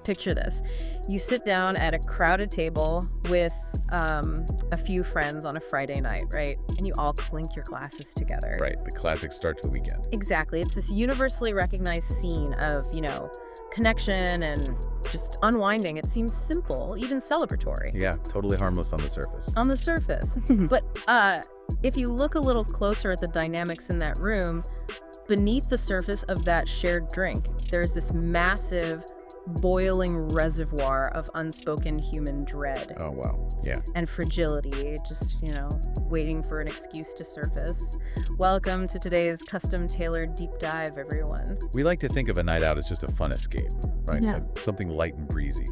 Picture this. You sit down at a crowded table with a few friends on a Friday night, right? And you all clink your glasses together. Right, the classic start to the weekend. Exactly. It's this universally recognized scene of, connection and just unwinding. It seems simple, even celebratory. Yeah, totally harmless on the surface. On the surface. But if you look a little closer at the dynamics in that room, beneath the surface of that shared drink, there's this massive boiling reservoir of unspoken human dread Oh, wow. Yeah. and fragility, just, waiting for an excuse to surface. Welcome to today's custom-tailored deep dive, everyone. We like to think of a night out as just a fun escape, right? Yeah. So something light and breezy.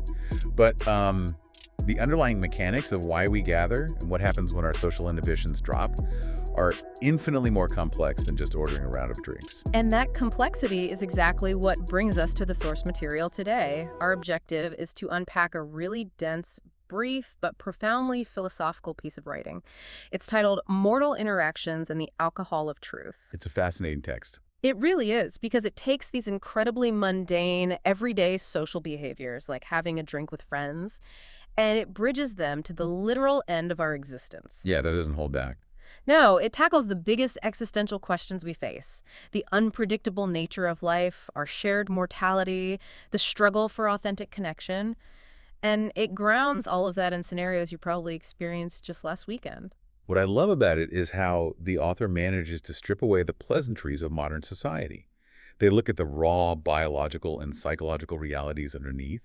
But the underlying mechanics of why we gather and what happens when our social inhibitions drop are infinitely more complex than just ordering a round of drinks. And that complexity is exactly what brings us to the source material today. Our objective is to unpack a really dense, brief, but profoundly philosophical piece of writing. It's titled Mortal Interactions and the Alcohol of Truth. It's a fascinating text. It really is, because it takes these incredibly mundane, everyday social behaviors, like having a drink with friends, and it bridges them to the literal end of our existence. Yeah, that doesn't hold back. No, it tackles the biggest existential questions we face: the unpredictable nature of life, our shared mortality, the struggle for authentic connection. And it grounds all of that in scenarios you probably experienced just last weekend. What I love about it is how the author manages to strip away the pleasantries of modern society. They look at the raw biological and psychological realities underneath.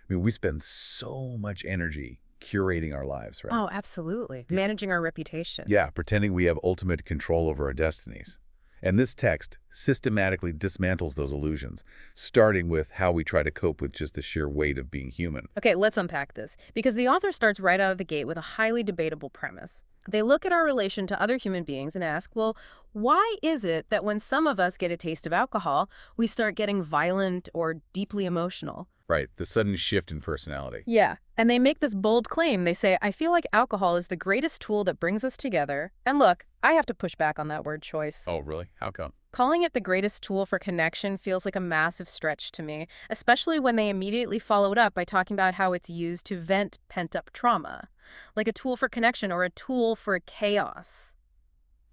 I mean, we spend so much energy curating our lives, right? Oh, absolutely. Managing our reputation. Yeah, pretending we have ultimate control over our destinies. And this text systematically dismantles those illusions, starting with how we try to cope with just the sheer weight of being human. Okay, let's unpack this, because the author starts right out of the gate with a highly debatable premise. They look at our relation to other human beings and ask, well, why is it that when some of us get a taste of alcohol, we start getting violent or deeply emotional? Right, the sudden shift in personality. Yeah, and they make this bold claim. They say, I feel like alcohol is the greatest tool that brings us together. And look, I have to push back on that word choice. Oh, really? How come? Calling it the greatest tool for connection feels like a massive stretch to me, especially when they immediately follow it up by talking about how it's used to vent pent-up trauma, like a tool for connection or a tool for chaos.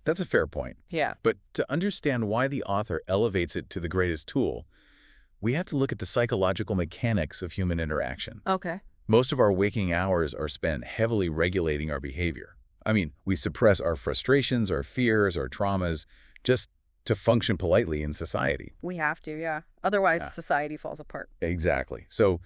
That's a fair point. Yeah. But to understand why the author elevates it to the greatest tool, we have to look at the psychological mechanics of human interaction. Okay. Most of our waking hours are spent heavily regulating our behavior. I mean, we suppress our frustrations, our fears, our traumas, just to function politely in society. We have to, yeah. Otherwise, Yeah. society falls apart. Exactly. So